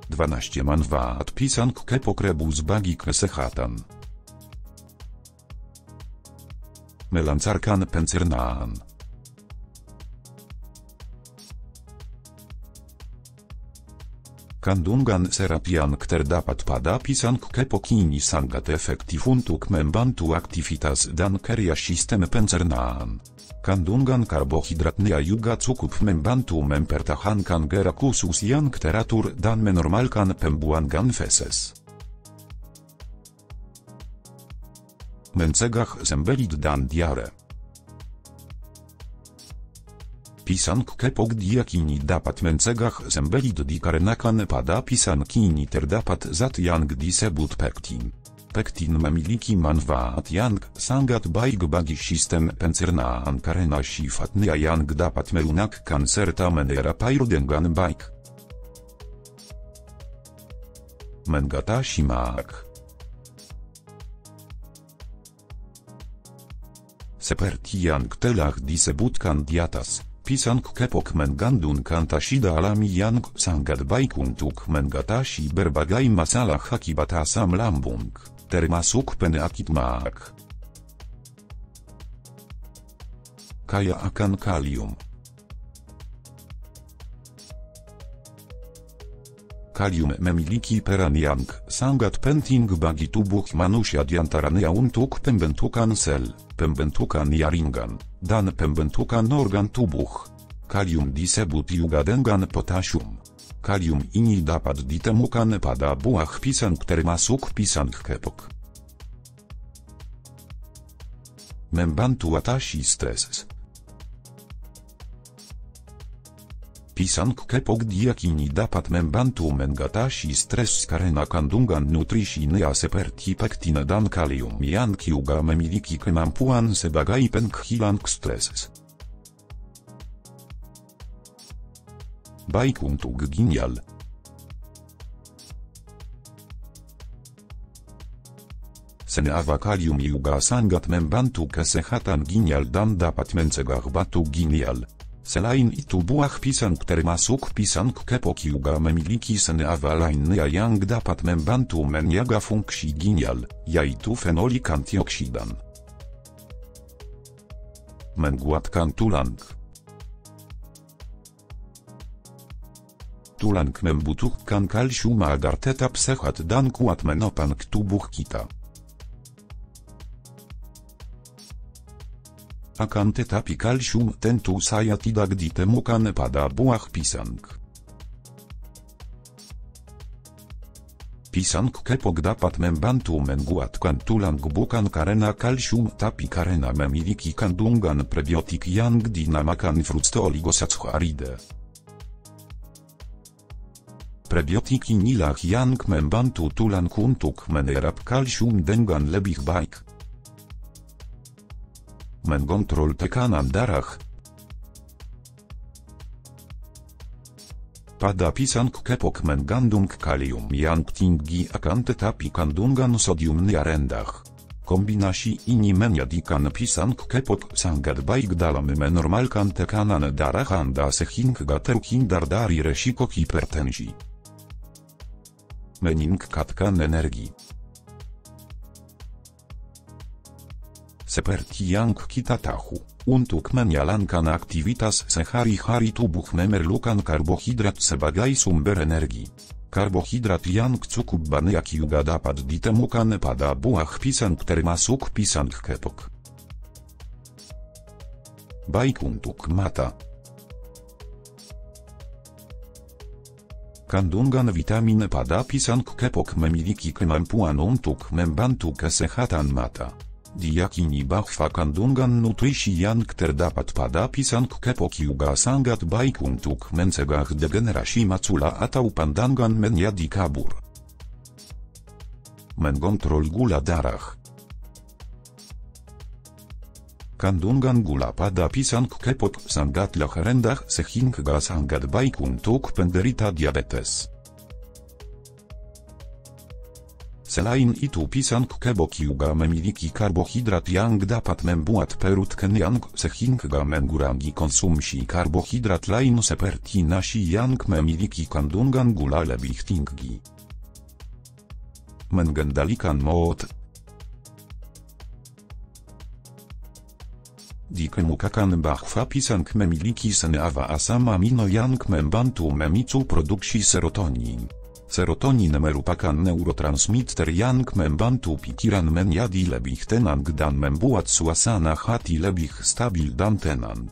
12 manfaat pisang kepok rebus bagi kesehatan. Melancarkan pencernaan. Kandungan serapian terdapat pada pisang kepok ini sangat efektif untuk membantu aktivitas dan kerja sistem pencernaan. Kandungan karbohidratnya juga cukup membantu mempertahankan gerak usus yang teratur dan menormalkan pembuangan feses. Mencegah sembelit dan diare. Pisang kepok diyakini dapat mencegah sembelit dikarenakan pada pisang ini terdapat zat yang disebut pektin. Pektin memiliki manfaat yang sangat baik bagi sistem pencernaan karena sifatnya yang dapat melunakkan serta menerapai dengan baik. Mengatasi mak. Seperti yang telah disebutkan di atas, pisang kepok mengandungkan tasida alami yang sangat baik untuk mengatasi berbagai masalah akibat asam lambung, termasuk penyakit mak. Kaya akan kalium. Kalium memiliki peran yang sangat penting bagi tubuh manusia diantaranya untuk pembentukan sel, pembentukan jaringan, dan pembentukan organ tubuh. Kalium disebut juga dengan potasium. Kalium ini dapat ditemukan pada buah pisang termasuk pisang kepok. Membantu atasi stres. Pisang kepok diyakini dapat membantu mengatasi stres karena kandungan nutrisinya seperti pektin dan kalium yang juga memiliki kemampuan sebagai penghilang stres. Baik untuk ginjal. Senyawa kalium juga sangat membantu kesehatan ginjal dan dapat mencegah batuk ginjal. Selain itu buah pisang termasuk pisang kepok juga memiliki senyawa lainnya yang dapat membantu menjaga fungsi ginjal, yaitu fenolik antioksidan. Menguatkan tulang. Tulang membutuhkan kalsium agar tetap sehat dan kuat menopang tubuh kita. Akan tetapi kalsium tentu saja tidak ditemukan pada buah pisang. Pisang kepok dapat membantu menguatkan tulang bukan karena kalsium tapi karena memiliki kandungan prebiotik yang dinamakan fructooligosaccharides. Prebiotik inilah yang membantu tulang untuk menyerap kalsium dengan lebih baik. Mengontrol tekanan darah. Pada pisang kepok mengandung kalium yang tinggi akan tetapi kandungan sodiumnya rendah. Kombinasi ini menjadikan pisang kepok sangat baik dalam menormalkan tekanan darah Anda sehingga terhindar dari resiko hipertensi. Meningkatkan energi. Seperti yang kita tahu, untuk menjalankan aktivitas sehari-hari tubuh memerlukan karbohidrat sebagai sumber energi. Karbohidrat yang cukup banyak juga dapat ditemukan pada buah pisang termasuk pisang kepok. Baik untuk mata. Kandungan vitamin pada pisang kepok memiliki kemampuan untuk membantu kesehatan mata. Diyakini bahwa kandungan nutrisi yang terdapat pada pisang kepok juga sangat baik untuk mencegah degenerasi macula atau pandangan menjadi kabur. Mengontrol gula darah. Kandungan gula pada pisang kepok sangatlah rendah sehingga sangat baik untuk penderita diabetes. selain i tu pisang kebo kiuga memiliki karbohydrat yang dapat membuat perut kenyang sehingga mengurangi konsumsi karbohidrat lain seperti nasi yang memiliki kandungan gula lebih tinggi. Mengendalikan mood. Dikemukakan bahwa pisang memiliki senyawa asam amino yang membantu memicu produksi serotonin. Serotonin merupakan neurotransmitter yang membantu pikiran menjadi lebih tenang dan membuat suasana hati lebih stabil dan tenang.